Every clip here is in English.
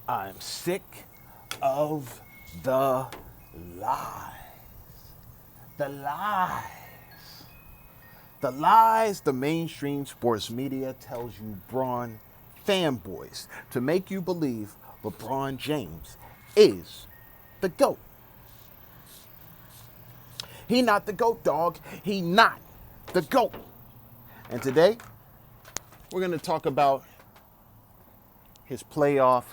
I'm sick of the lies. The lies. The lies the mainstream sports media tells you Bron fanboys to make you believe LeBron James is the GOAT. He not the GOAT, dog. He not the GOAT. And today, we're going to talk about his playoff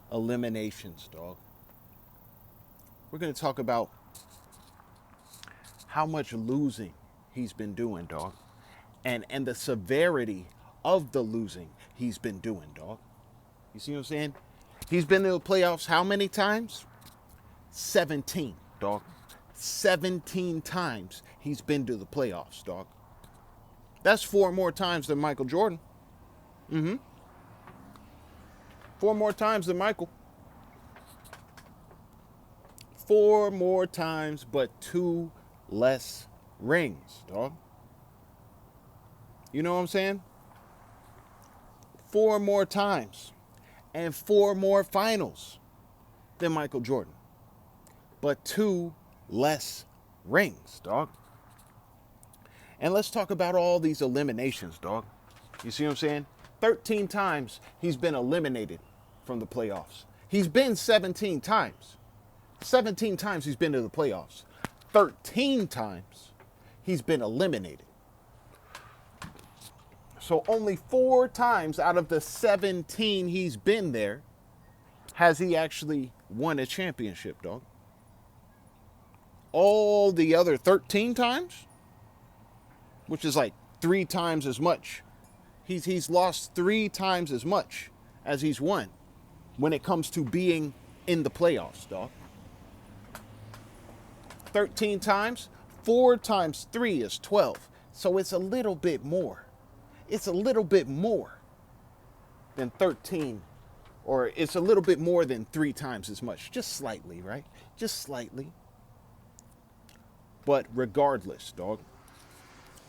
eliminations, dog. We're going to talk about how much losing he's been doing, dog. And the severity of the losing he's been doing, dog. You see what I'm saying? He's been to the playoffs how many times? 17, dog. 17 times he's been to the playoffs, dog. That's 4 more times than Michael Jordan. 4 more times than Michael. 4 more times, but 2 less rings, dog. You know what I'm saying? 4 more times and 4 more finals than Michael Jordan, but 2 less rings, dog. And let's talk about all these eliminations, dog. You see what I'm saying? 13 times he's been eliminated from the playoffs. He's been 17 times. 17 times he's been to the playoffs. 13 times he's been eliminated. So only 4 times out of the 17 he's been there has he actually won a championship, dog. All the other 13 times, which is like 3 times as much, he's lost 3 times as much as he's won when it comes to being in the playoffs, dog. 13 times, 4 times 3 is 12. So it's a little bit more. It's a little bit more than 13, or it's a little bit more than 3 times as much. Just slightly, right? Just slightly. But regardless, dog,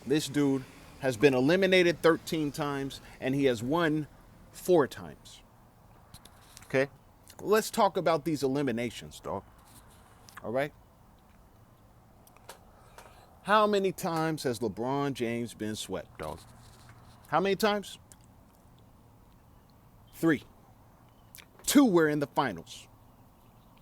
this dude has been eliminated 13 times and he has won 4 times. Okay? Let's talk about these eliminations, dog. All right? How many times has LeBron James been swept, dog? How many times? 3. 2 were in the finals.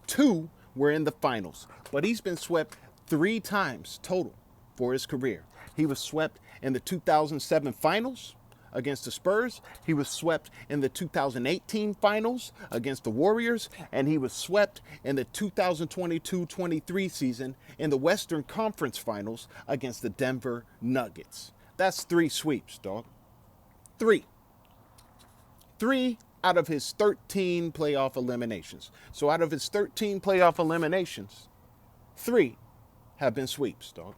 2 were in the finals. But he's been swept 3 times total for his career. He was swept in the 2007 finals against the Spurs. He was swept in the 2018 finals against the Warriors. And he was swept in the 2022-23 season in the Western Conference finals against the Denver Nuggets. That's 3 sweeps, dog. 3 out of his 13 playoff eliminations. So out of his 13 playoff eliminations, 3 have been sweeps, dog.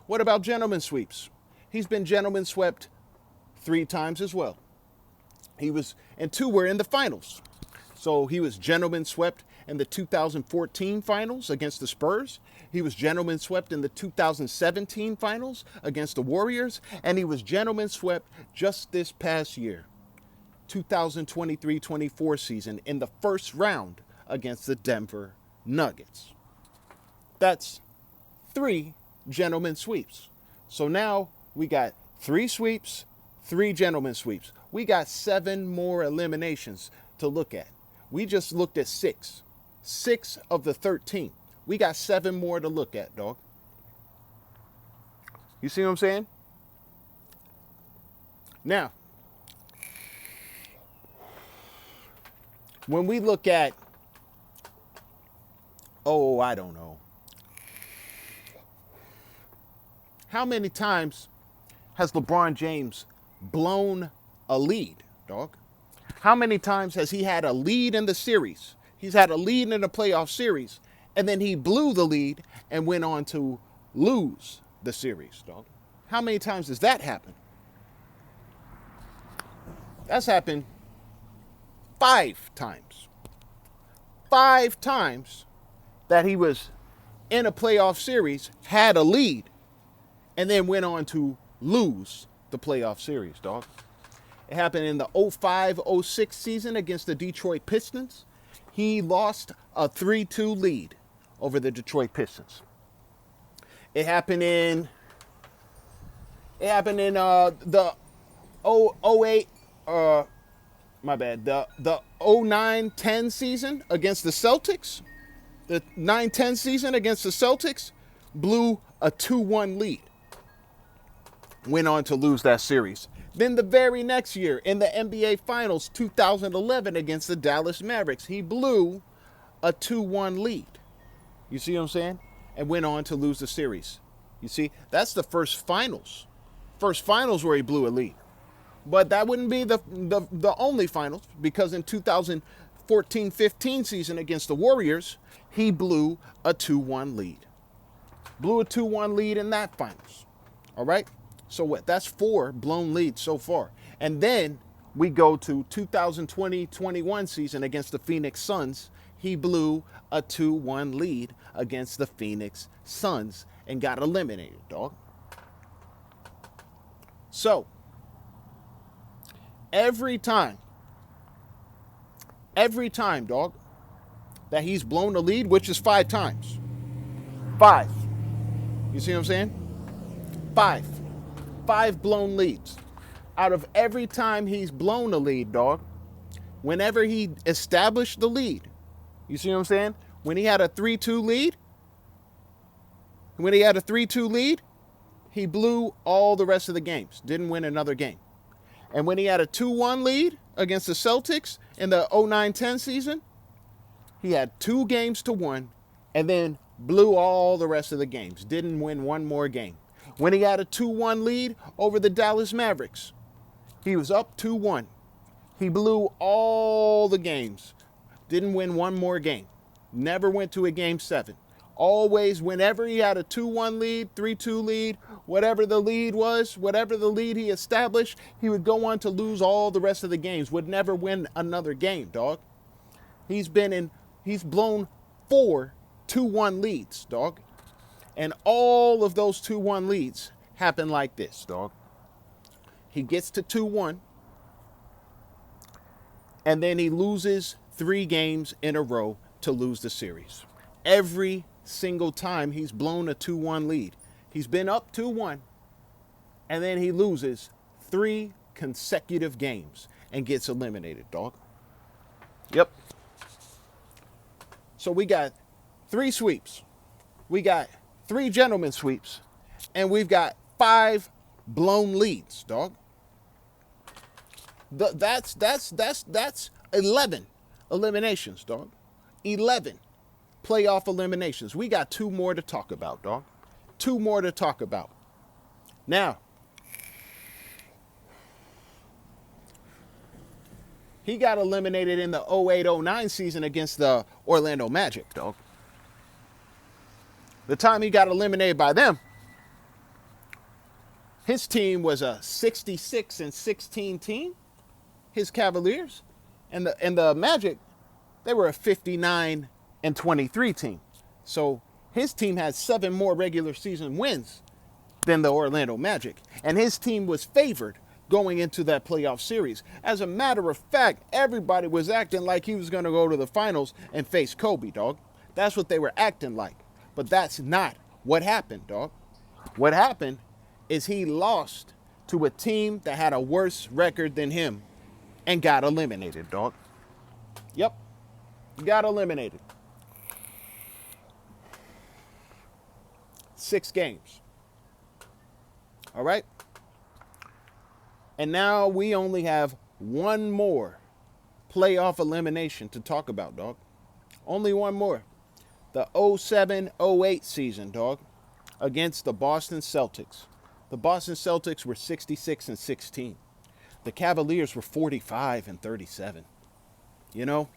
What about gentleman sweeps? He's been gentleman swept 3 times as well. And 2 were in the finals. So he was gentleman swept in the 2014 finals against the Spurs. He was gentleman swept in the 2017 finals against the Warriors. And he was gentleman swept just this past year, 2023-24 season, in the first round against the Denver Nuggets. That's 3 gentleman sweeps. So now we got 3 sweeps, 3 gentleman sweeps. We got 7 more eliminations to look at. We just looked at 6. 6 of the 13. We got 7 more to look at, dog. You see what I'm saying? Now, when we look at, I don't know. How many times has LeBron James blown a lead, dog? How many times has he had a lead in the series? He's had a lead in the playoff series, and then he blew the lead and went on to lose the series, dog. How many times does that happen? That's happened 5 times. 5 times that he was in a playoff series, had a lead, and then went on to lose the playoff series, dog. It happened in the 05-06 season against the Detroit Pistons. He lost a 3-2 lead over the Detroit Pistons. It happened in the 08 my bad, the 09-10 season against the Celtics. The 9-10 season against the Celtics, blew a 2-1 lead. Went on to lose that series. Then the very next year in the NBA Finals 2011 against the Dallas Mavericks, he blew a 2-1 lead. You see what I'm saying? And went on to lose the series. You see, that's the first finals. First finals where he blew a lead. But that wouldn't be the only finals, because in 2014-15 season against the Warriors, he blew a 2-1 lead. Blew a 2-1 lead in that finals. All right? So what? That's 4 blown leads so far. And then we go to 2020-21 season against the Phoenix Suns. He blew a 2-1 lead against the Phoenix Suns and got eliminated, dog. So, every time, dog, that he's blown a lead, which is 5 times. 5. You see what I'm saying? 5. 5 blown leads. Out of every time he's blown a lead, dog, whenever he established the lead, you see what I'm saying? When he had a 3-2 lead, he blew all the rest of the games. Didn't win another game. And when he had a 2-1 lead against the Celtics in the 09-10 season, he had 2 games to 1 and then blew all the rest of the games. Didn't win one more game. When he had a 2-1 lead over the Dallas Mavericks, he was up 2-1. He blew all the games. Didn't win one more game. Never went to a game 7. Always, whenever he had a 2-1 lead, 3-2 lead, whatever the lead was, whatever the lead he established, he would go on to lose all the rest of the games, would never win another game, dog. He's blown 4 2-1 leads, dog. And all of those 2-1 leads happen like this, dog. He gets to 2-1, and then he loses 3 games in a row to lose the series. Every single time he's blown a 2-1 lead, he's been up 2-1, and then he loses 3 consecutive games and gets eliminated, dog. Yep. So we got 3 sweeps. We got 3 gentlemen sweeps, and we've got 5 blown leads, dog. That's 11 eliminations, dog. 11 playoff eliminations. We got 2 more to talk about, dog. 2 more to talk about. Now, he got eliminated in the 08-09 season against the Orlando Magic, dog. The time he got eliminated by them, his team was a 66-16 team, his Cavaliers, and the Magic, they were a 59-23 team. So his team had 7 more regular season wins than the Orlando Magic, and his team was favored going into that playoff series. As a matter of fact, everybody was acting like he was going to go to the finals and face Kobe, dog. That's what they were acting like. But that's not what happened, dog. What happened is he lost to a team that had a worse record than him and got eliminated, dog. Yep. Got eliminated. 6 games. All right? And now we only have one more playoff elimination to talk about, dog. Only one more. The 07-08 season, dog, against the Boston Celtics. The Boston Celtics were 66-16. The Cavaliers were 45-37. You know,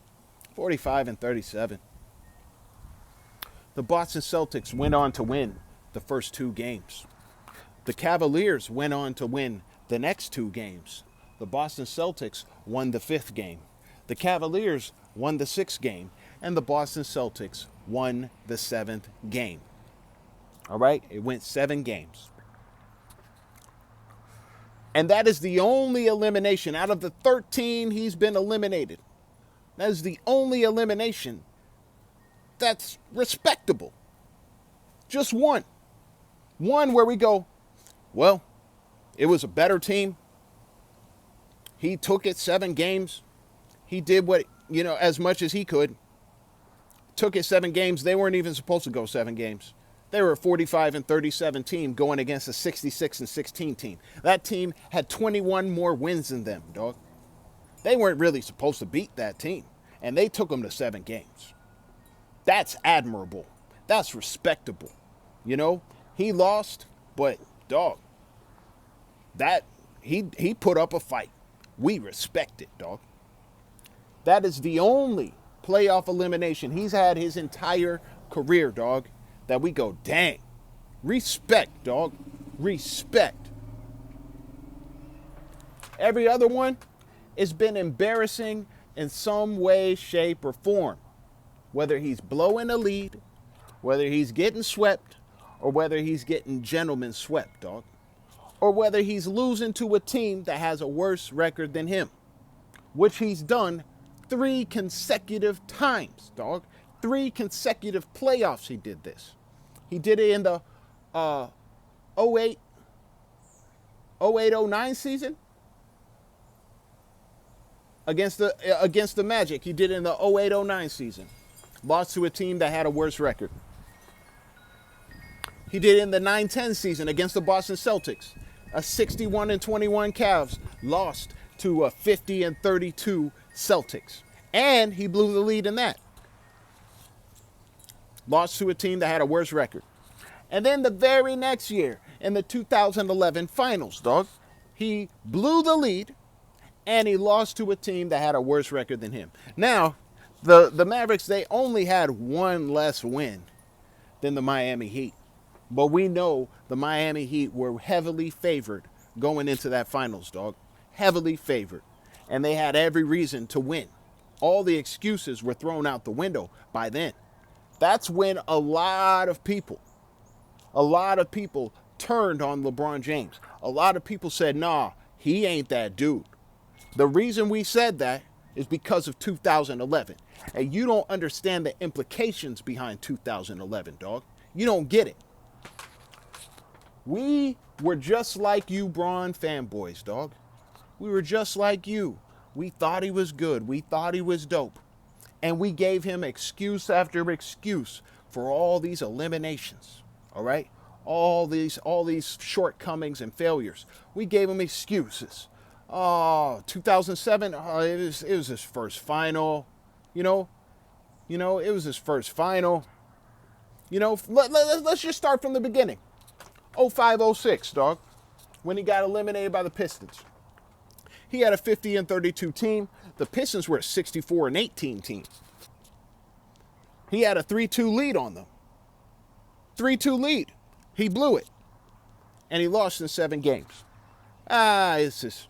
45-37. The Boston Celtics went on to win the first 2 games. The Cavaliers went on to win the next 2 games. The Boston Celtics won the 5th game. The Cavaliers won the 6th game. And the Boston Celtics won the 7th game. All right? It went 7 games. And that is the only elimination. Out of the 13, he's been eliminated. That is the only elimination that's respectable. Just one. One where we go, well, it was a better team. He took it 7 games. He did what, as much as he could. Took it 7 games. They weren't even supposed to go 7 games. They were a 45-37 team going against a 66-16 team. That team had 21 more wins than them, dog. They weren't really supposed to beat that team. And they took them to 7 games. That's admirable. That's respectable. He lost, but dog, that he put up a fight. We respect it, dog. That is the only playoff elimination he's had his entire career, dog, that we go, dang. Respect, dog. Respect. Every other one has been embarrassing in some way, shape, or form. Whether he's blowing a lead, whether he's getting swept, or whether he's getting gentlemen swept, dog. Or whether he's losing to a team that has a worse record than him, which he's done 3 consecutive times, dog. 3 consecutive playoffs he did this. He did it in the 08-09 season against the Magic. He did it in the 08-09 season. Lost to a team that had a worse record. He did it in the 9-10 season against the Boston Celtics. A 61-21 Cavs lost to a 50-32 Celtics. And he blew the lead in that. Lost to a team that had a worse record. And then the very next year, in the 2011 finals, dog, he blew the lead and he lost to a team that had a worse record than him. Now, the Mavericks, they only had 1 less win than the Miami Heat. But we know the Miami Heat were heavily favored going into that finals, dog. Heavily favored. And they had every reason to win. All the excuses were thrown out the window by then. That's when a lot of people turned on LeBron James. A lot of people said, nah, he ain't that dude. The reason we said that is because of 2011. And you don't understand the implications behind 2011, dog. You don't get it. We were just like you, Bron fanboys, dog. We were just like you. We thought he was good. We thought he was dope. And we gave him excuse after excuse for all these eliminations, all right? All these shortcomings and failures. We gave him excuses. Oh, 2007, it was his first final. It was his first final. Let's just start from the beginning. 05-06, dog, when he got eliminated by the Pistons. He had a 50-32 team. The Pistons were a 64-18 team. He had a 3-2 lead on them. 3-2 lead. He blew it. And he lost in 7 games. It's his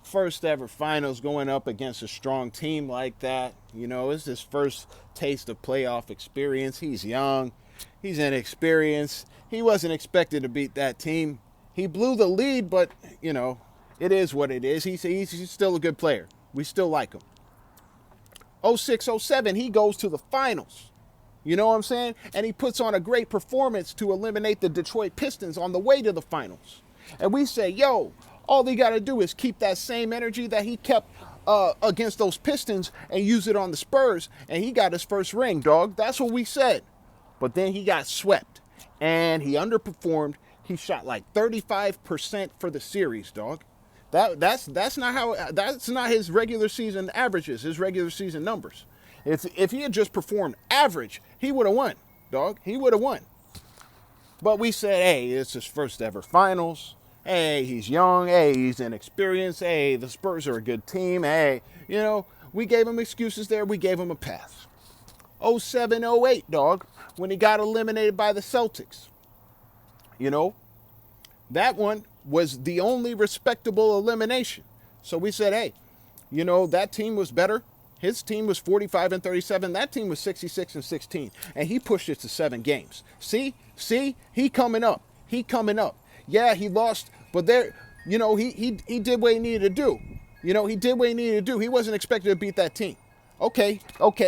first ever finals going up against a strong team like that. It's his first taste of playoff experience. He's young. He's inexperienced. He wasn't expected to beat that team. He blew the lead, but, it is what it is. He's still a good player. We still like him. 06-07, he goes to the finals. You know what I'm saying? And he puts on a great performance to eliminate the Detroit Pistons on the way to the finals. And we say, yo, all they got to do is keep that same energy that he kept against those Pistons and use it on the Spurs. And he got his first ring, dog. That's what we said. But then he got swept. And he underperformed. He shot like 35% for the series, dog. That's not his regular season averages, his regular season numbers. If he had just performed average, he would have won, dog. He would have won. But we said, hey, it's his first ever finals. Hey, he's young. Hey, he's inexperienced. Hey, the Spurs are a good team. Hey, we gave him excuses there. We gave him a pass. 07-08, dog, when he got eliminated by the Celtics. That one was the only respectable elimination. So we said, hey, that team was better. His team was 45-37. That team was 66-16. And he pushed it to 7 games. See, he coming up. Yeah, he lost. But he did what he needed to do. He did what he needed to do. He wasn't expected to beat that team. Okay,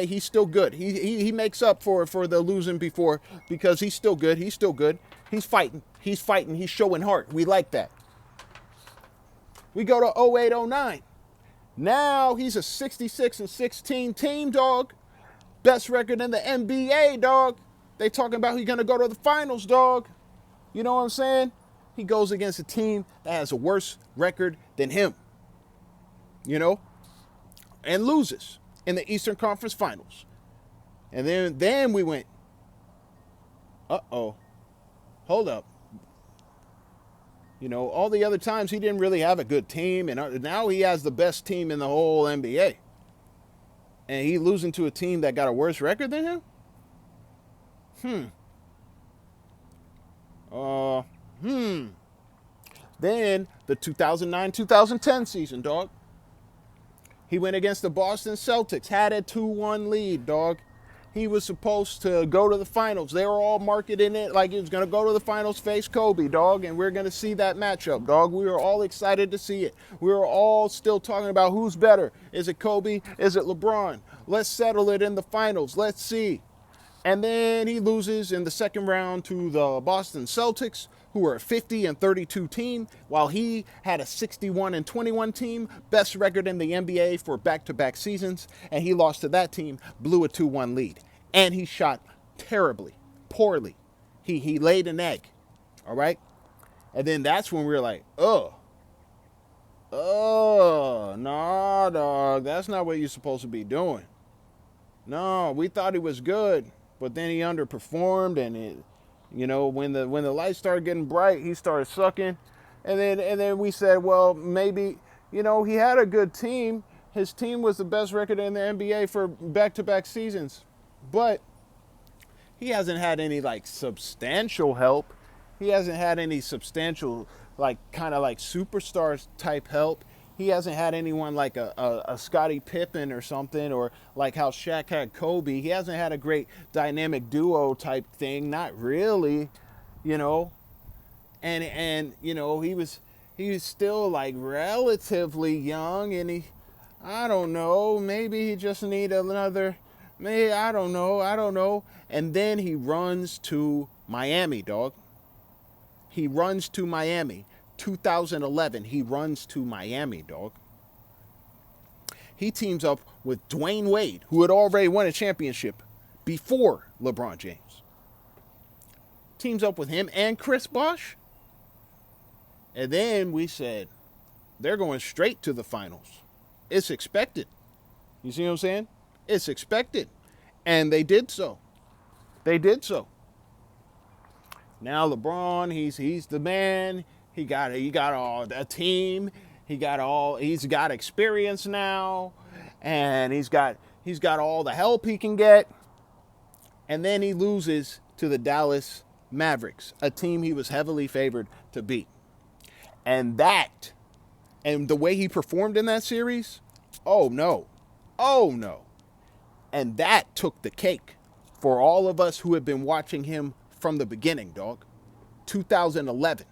he's still good. He makes up for the losing before because he's still good. He's still good. He's fighting. He's showing heart. We like that. We go to 08-09. Now he's a 66-16 team, dog. Best record in the NBA, dog. They talking about he's going to go to the finals, dog. You know what I'm saying? He goes against a team that has a worse record than him. And loses in the Eastern Conference Finals. And then we went, uh-oh, hold up. All the other times he didn't really have a good team, and now he has the best team in the whole NBA. And he losing to a team that got a worse record than him? Then the 2009-2010 season, dog. He went against the Boston Celtics, had a 2-1 lead, dog. He was supposed to go to the finals. They were all marketing it like he was going to go to the finals, face Kobe, dog, and we're going to see that matchup, dog. We were all excited to see it. We were all still talking about who's better. Is it Kobe? Is it LeBron? Let's settle it in the finals. Let's see. And then he loses in the second round to the Boston Celtics, who were a 50-32 team, while he had a 61-21 team, best record in the NBA for back-to-back seasons, and he lost to that team, blew a 2-1 lead. And he shot terribly, poorly. He laid an egg, all right? And then that's when we were like, nah, dog, that's not what you're supposed to be doing. No, we thought he was good, but then he underperformed, and when the lights started getting bright, he started sucking. And then we said, well, maybe, he had a good team. His team was the best record in the NBA for back-to-back seasons. But he hasn't had any, substantial help. He hasn't had any substantial, kind of superstar type help. He hasn't had anyone like a Scottie Pippen or something, or like how Shaq had Kobe. He hasn't had a great dynamic duo type thing. Not really, And he was still relatively young, and I don't know, maybe he just need another, maybe, I don't know. And then he runs to Miami, dog. He runs to Miami. 2011, he runs to Miami, dog. He teams up with Dwayne Wade, who had already won a championship before LeBron James. Teams up with him and Chris Bosh. And then we said, they're going straight to the finals. It's expected. You see what I'm saying? It's expected. And they did so. Now LeBron, he's the man. He got all a team. He's got experience now, and he's got all the help he can get. And then he loses to the Dallas Mavericks, a team he was heavily favored to beat. And the way he performed in that series, oh no. And that took the cake for all of us who had been watching him from the beginning, dog. 2011.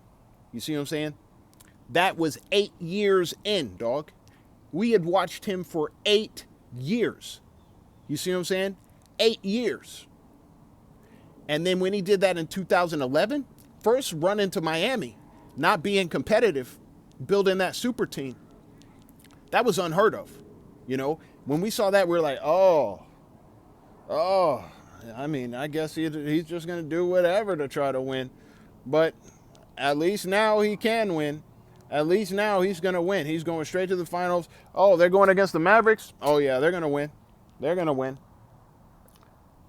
You see what I'm saying? That was 8 years in, dog. We had watched him for 8 years. You see what I'm saying? 8 years. And then when he did that in 2011, first run into Miami, not being competitive, building that super team, that was unheard of. When we saw that, we were like, I guess he's just going to do whatever to try to win. But at least now he can win. At least now he's going to win. He's going straight to the finals. Oh, they're going against the Mavericks? Oh, yeah, they're going to win. They're going to win.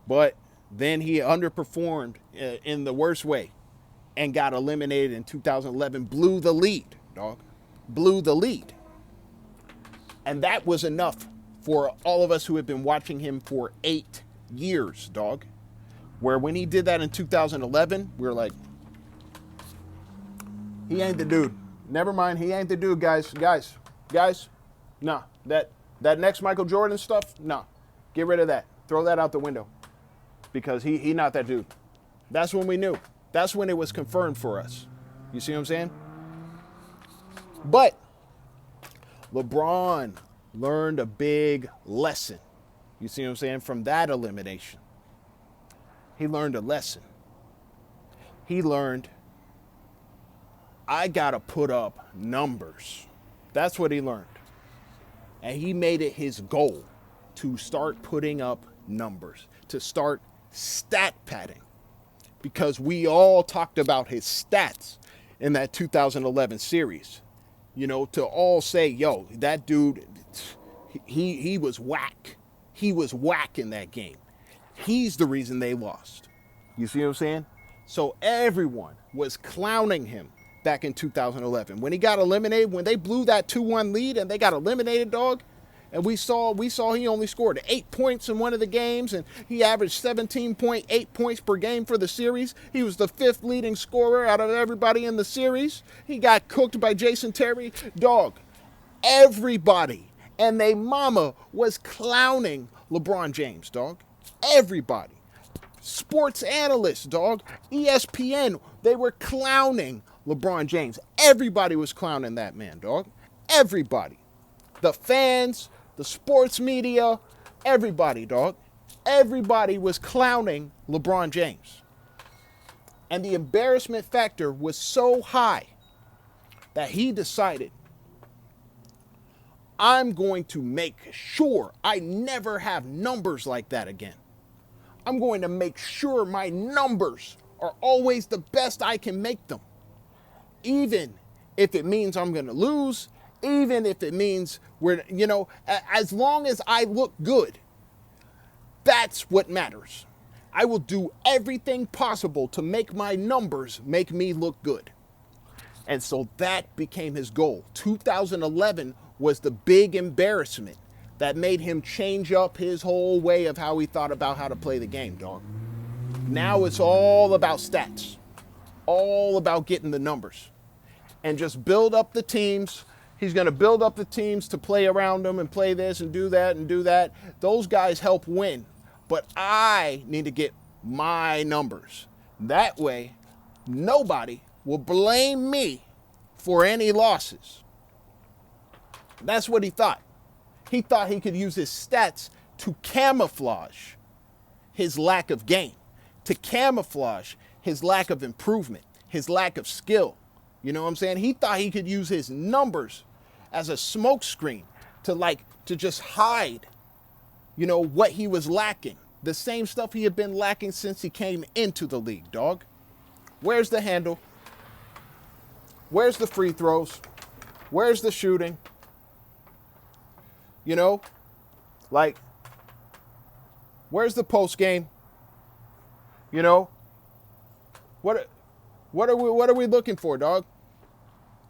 But then he underperformed in the worst way and got eliminated in 2011. Blew the lead, dog. Blew the lead. And that was enough for all of us who had been watching him for 8 years, dog. Where when he did that in 2011, we were like, he ain't the dude. Never mind, he ain't the dude, guys. Nah. That next Michael Jordan stuff, nah. Get rid of that. Throw that out the window. Because he not that dude. That's when we knew. That's when it was confirmed for us. You see what I'm saying? But LeBron learned a big lesson. You see what I'm saying? From that elimination. He learned a lesson. He learned, I got to put up numbers. That's what he learned. And he made it his goal to start putting up numbers, to start stat padding. Because we all talked about his stats in that 2011 series. You know, to all say, yo, that dude, he was whack. He was whack in that game. He's the reason they lost. You see what I'm saying? So everyone was clowning him back in 2011. When he got eliminated, when they blew that 2-1 lead and they got eliminated, dog, and we saw he only scored 8 points in one of the games, and he averaged 17.8 points per game for the series. He was the 5th leading scorer out of everybody in the series. He got cooked by Jason Terry. Dog, everybody and they mama was clowning LeBron James, dog. Everybody. Sports analysts, dog. ESPN, they were clowning LeBron James. Everybody was clowning that man, dog. Everybody. The fans, the sports media, everybody, dog. Everybody was clowning LeBron James. And the embarrassment factor was so high that he decided, I'm going to make sure I never have numbers like that again. I'm going to make sure my numbers are always the best I can make them. Even if it means I'm going to lose, even if it means as long as I look good, that's what matters. I will do everything possible to make my numbers make me look good. And so that became his goal. 2011 was the big embarrassment that made him change up his whole way of how he thought about how to play the game, dog. Now it's all about stats, all about getting the numbers, and just build up the teams. He's going to build up the teams to play around them and play this and do that and do that. Those guys help win, but I need to get my numbers. That way, nobody will blame me for any losses. That's what he thought. He thought he could use his stats to camouflage his lack of game, to camouflage his lack of improvement, his lack of skill. You know what I'm saying? He thought he could use his numbers as a smokescreen to just hide, what he was lacking. The same stuff he had been lacking since he came into the league, dog. Where's the handle? Where's the free throws? Where's the shooting? Where's the post game? What are we looking for, dog?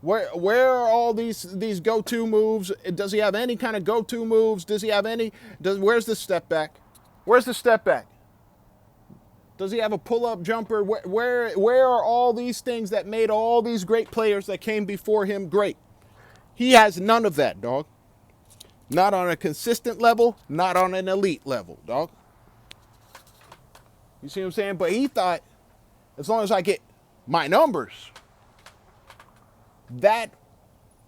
Where are all these go-to moves? Does he have any kind of go-to moves? Does he have any? Where's the step back? Where's the step back? Does he have a pull-up jumper? Where are all these things that made all these great players that came before him great? He has none of that, dog. Not on a consistent level, not on an elite level, dog. You see what I'm saying? But he thought, as long as I get my numbers, that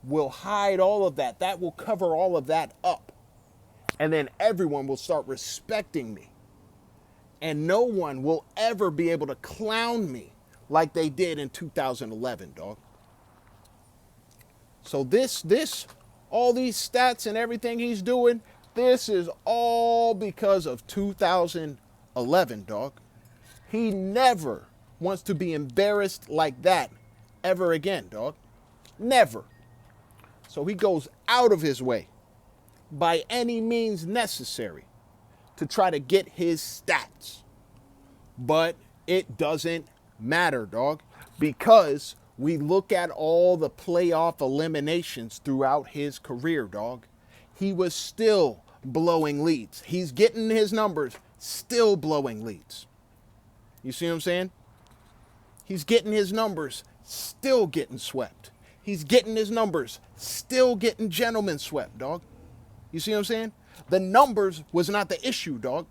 will hide all of that. That will cover all of that up. And then everyone will start respecting me. And no one will ever be able to clown me like they did in 2011, dog. So all these stats and everything he's doing, this is all because of 2011, dog. He never wants to be embarrassed like that ever again, dog. Never. So he goes out of his way by any means necessary to try to get his stats. But it doesn't matter, dog, because we look at all the playoff eliminations throughout his career, dog. He was still blowing leads. He's getting his numbers, still blowing leads. You see what I'm saying? He's getting his numbers, still getting swept. He's getting his numbers, still getting gentlemen swept, dog. You see what I'm saying? The numbers was not the issue, dog.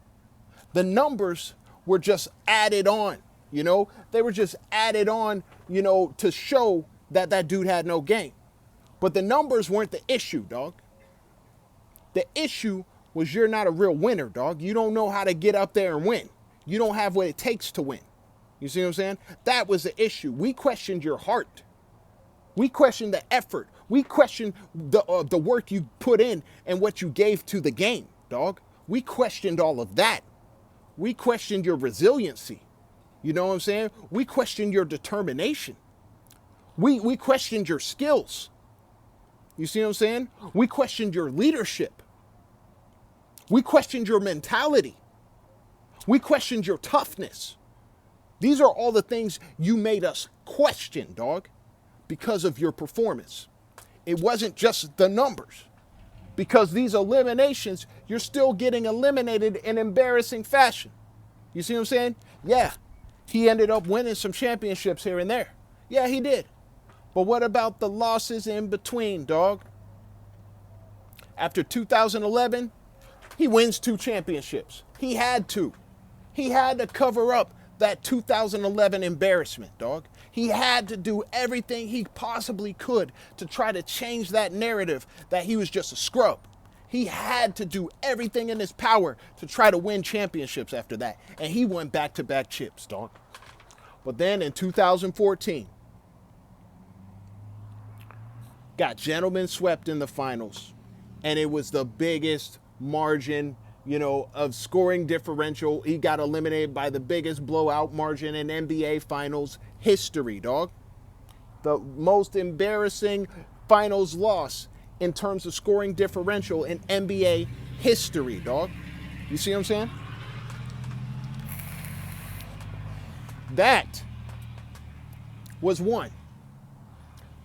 The numbers were just added on, They were just added on, to show that dude had no game. But the numbers weren't the issue, dog. The issue was you're not a real winner, dog. You don't know how to get up there and win. You don't have what it takes to win. You see what I'm saying? That was the issue. We questioned your heart. We questioned the effort. We questioned the work you put in and what you gave to the game, dog. We questioned all of that. We questioned your resiliency. You know what I'm saying? We questioned your determination. We questioned your skills. You see what I'm saying? We questioned your leadership. We questioned your mentality. We questioned your toughness. These are all the things you made us question, dog, because of your performance. It wasn't just the numbers. Because these eliminations, you're still getting eliminated in embarrassing fashion. You see what I'm saying? Yeah, he ended up winning some championships here and there. Yeah, he did. But what about the losses in between, dog? After 2011, he wins 2 championships. He had to. He had to cover up that 2011 embarrassment, dog. He had to do everything he possibly could to try to change that narrative that he was just a scrub. He had to do everything in his power to try to win championships after that. And he won back-to-back chips, dog. But then in 2014, got gentlemen swept in the finals. And it was the biggest margin, of scoring differential. He got eliminated by the biggest blowout margin in NBA finals history, dog. The most embarrassing finals loss in terms of scoring differential in NBA history, dog. You see what I'm saying? That was one.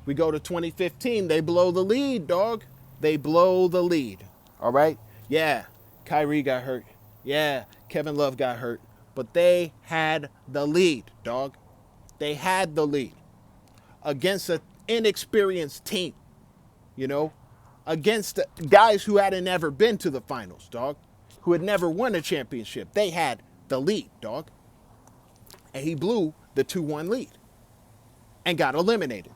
We go to 2015. They blow the lead, dog. They blow the lead. All right? Yeah, Kyrie got hurt. Yeah, Kevin Love got hurt. But they had the lead, dog. They had the lead against an inexperienced team, against the guys who hadn't ever been to the finals, dog, who had never won a championship. They had the lead, dog. And he blew the 2-1 lead and got eliminated.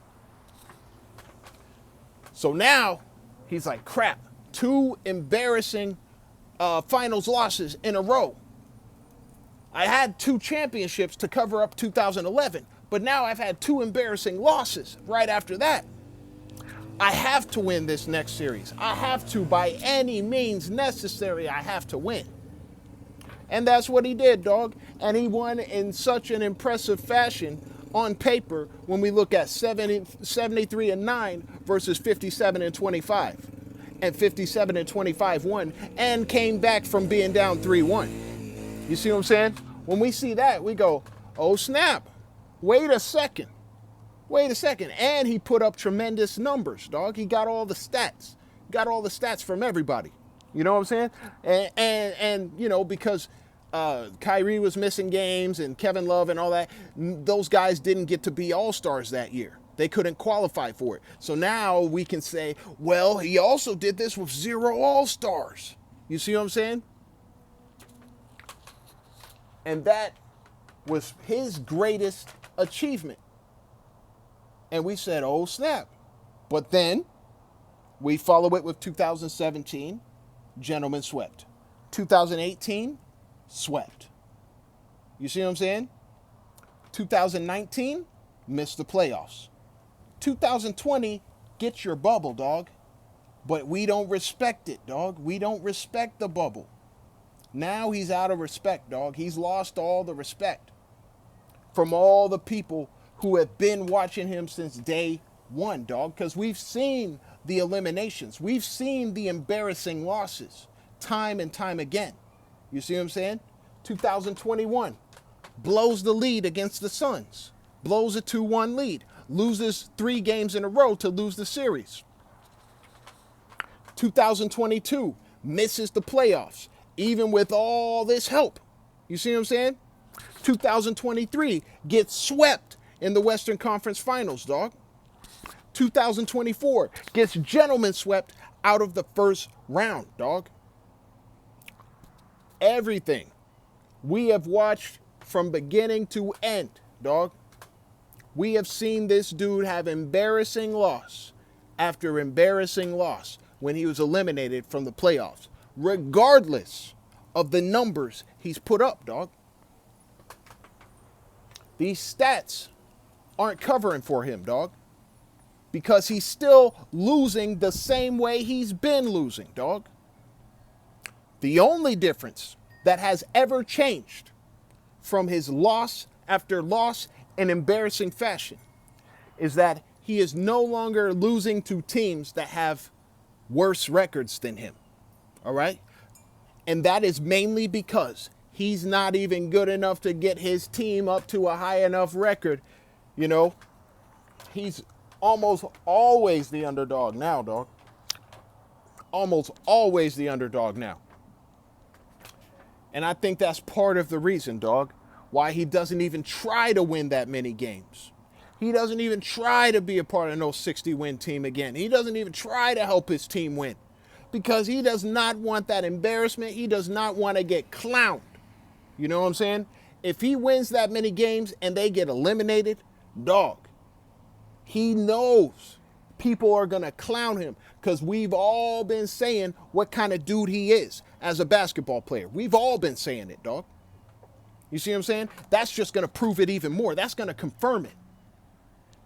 So now he's like, crap, 2 embarrassing finals losses in a row. I had 2 championships to cover up 2011, but now I've had 2 embarrassing losses right after that. I have to win this next series. I have to, by any means necessary, I have to win. And that's what he did, dog. And he won in such an impressive fashion on paper when we look at 73-9 versus 57-25. And 57-25 won and came back from being down 3-1. You see what I'm saying? When we see that, we go, oh snap, wait a second. And he put up tremendous numbers, dog. He got all the stats. Got all the stats from everybody. You know what I'm saying? And because Kyrie was missing games and Kevin Love and all that, those guys didn't get to be all-stars that year. They couldn't qualify for it. So now we can say, well, he also did this with 0 all-stars. You see what I'm saying? And that was his greatest achievement. And we said, oh, snap. But then we follow it with 2017, gentlemen swept. 2018, swept. You see what I'm saying? 2019, missed the playoffs. 2020, get your bubble, dog. But we don't respect it, dog. We don't respect the bubble. Now he's out of respect, dog. He's lost all the respect from all the people who have been watching him since day one, dog. Because we've seen the eliminations. We've seen the embarrassing losses time and time again. You see what I'm saying? 2021, blows the lead against the Suns. Blows a 2-1 lead. Loses 3 games in a row to lose the series. 2022, misses the playoffs, even with all this help. You see what I'm saying? 2023, gets swept in the Western Conference Finals, dog. 2024, gets gentlemen swept out of the first round, dog. Everything we have watched from beginning to end, dog. We have seen this dude have embarrassing loss after embarrassing loss when he was eliminated from the playoffs, regardless of the numbers he's put up, dog. These stats aren't covering for him, dog, because he's still losing the same way he's been losing, dog. The only difference that has ever changed from his loss after loss in embarrassing fashion is that he is no longer losing to teams that have worse records than him, all right? And that is mainly because he's not even good enough to get his team up to a high enough record. You know, he's almost always the underdog now, dog. Almost always the underdog now. And I think that's part of the reason, dog, why he doesn't even try to win that many games. He doesn't even try to be a part of no 60-win team again. He doesn't even try to help his team win because he does not want that embarrassment. He does not want to get clowned. You know what I'm saying? If he wins that many games and they get eliminated, dog, he knows people are going to clown him because we've all been saying what kind of dude he is as a basketball player. We've all been saying it, dog. You see what I'm saying? That's just going to prove it even more. That's going to confirm it.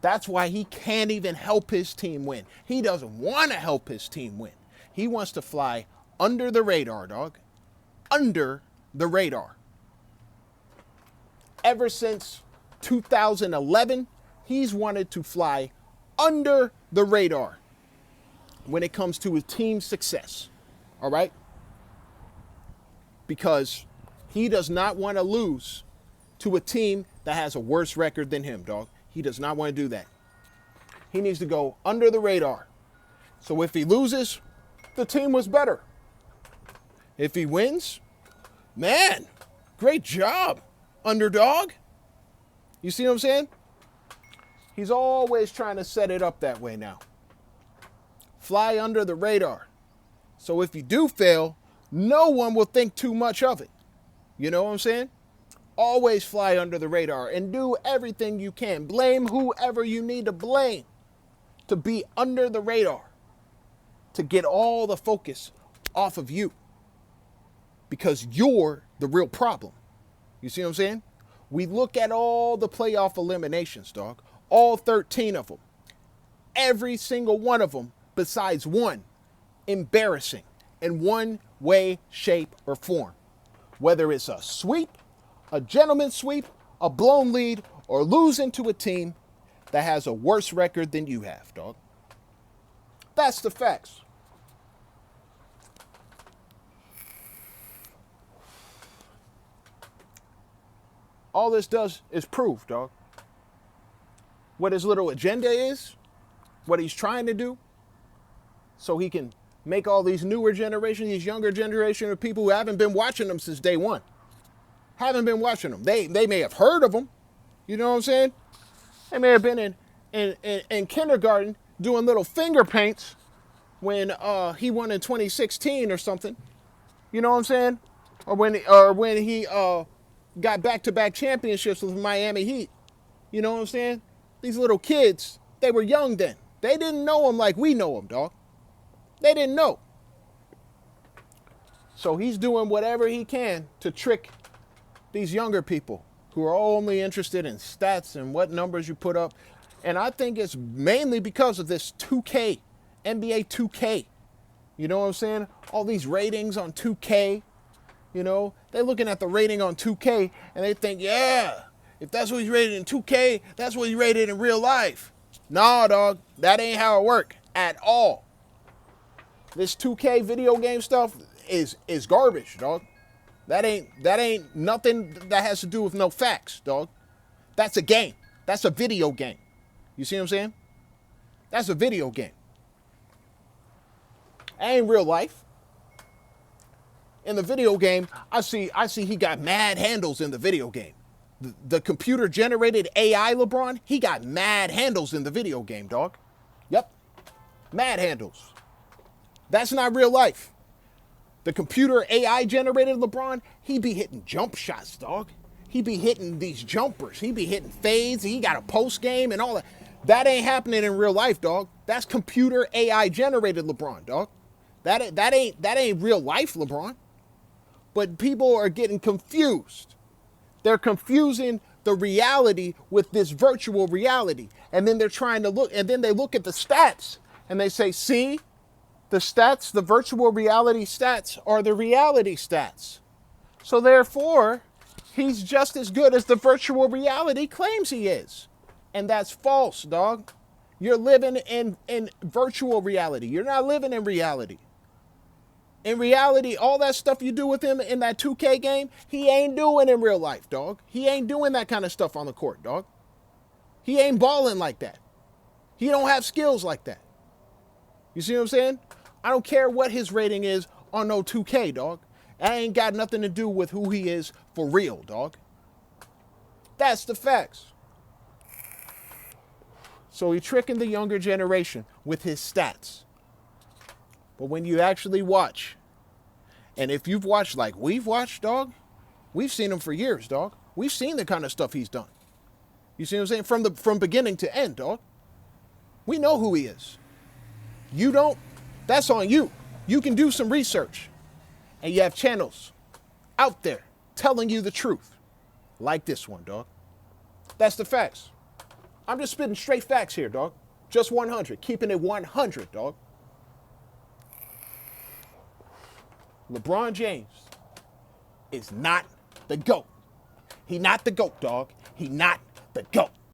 That's why he can't even help his team win. He doesn't want to help his team win. He wants to fly under the radar, dog. Under the radar. Ever since 2011, he's wanted to fly under the radar when it comes to his team's success. All right? Because he does not want to lose to a team that has a worse record than him, dog. He does not want to do that. He needs to go under the radar. So if he loses, the team was better. If he wins, man, great job, underdog. You see what I'm saying? He's always trying to set it up that way now. Fly under the radar. So if you do fail, no one will think too much of it. You know what I'm saying? Always fly under the radar and do everything you can. Blame whoever you need to blame to be under the radar, to get all the focus off of you because you're the real problem. You see what I'm saying? We look at all the playoff eliminations, dog, all 13 of them, every single one of them besides one, embarrassing in one way, shape, or form. Whether it's a sweep, a gentleman's sweep, a blown lead, or losing to a team that has a worse record than you have, dog. That's the facts. All this does is prove, dog, what his little agenda is, what he's trying to do, so he can make all these newer generations, these younger generation of people who haven't been watching them since day one. Haven't been watching them. They may have heard of them. You know what I'm saying? They may have been in kindergarten doing little finger paints when he won in 2016 or something. You know what I'm saying? Or when he got back-to-back championships with Miami Heat. You know what I'm saying? These little kids, they were young then. They didn't know him like we know him, dog. They didn't know. So he's doing whatever he can to trick these younger people who are only interested in stats and what numbers you put up. And I think it's mainly because of this 2K, NBA 2K. You know what I'm saying? All these ratings on 2K. You know, they're looking at the rating on 2K and they think, yeah, if that's what he's rated in 2K, that's what he's rated in real life. Nah, dog, that ain't how it work at all. This 2K video game stuff is garbage, dog. That ain't nothing that has to do with no facts, dog. That's a game. That's a video game. You see what I'm saying? That's a video game. That ain't real life. In the video game, I see he got mad handles in the video game. The computer generated AI LeBron, he got mad handles in the video game, dog. Yep. Mad handles. That's not real life. The computer AI generated LeBron, he be hitting jump shots, dog. He be hitting these jumpers. He be hitting fades. He got a post game and all that. That ain't happening in real life, dog. That's computer AI generated LeBron, dog. That ain't real life LeBron. But people are getting confused. They're confusing the reality with this virtual reality. And then they're trying to look, and then they look at the stats and they say, see, the stats, the virtual reality stats are the reality stats. So therefore, he's just as good as the virtual reality claims he is. And that's false, dog. You're living in virtual reality. You're not living in reality. In reality, all that stuff you do with him in that 2K game, he ain't doing in real life, dog. He ain't doing that kind of stuff on the court, dog. He ain't balling like that. He don't have skills like that. You see what I'm saying? I don't care what his rating is on no 2K, dog. That ain't got nothing to do with who he is for real, dog. That's the facts. So he's tricking the younger generation with his stats. But when you actually watch, and if you've watched like we've watched, dog, we've seen him for years, dog. We've seen the kind of stuff he's done. You see what I'm saying? From beginning to end, dog. We know who he is. You don't, that's on you. You can do some research. And you have channels out there telling you the truth. Like this one, dog. That's the facts. I'm just spitting straight facts here, dog. Just 100. Keeping it 100, dog. LeBron James is not the GOAT. He not the GOAT, dog. He not the GOAT.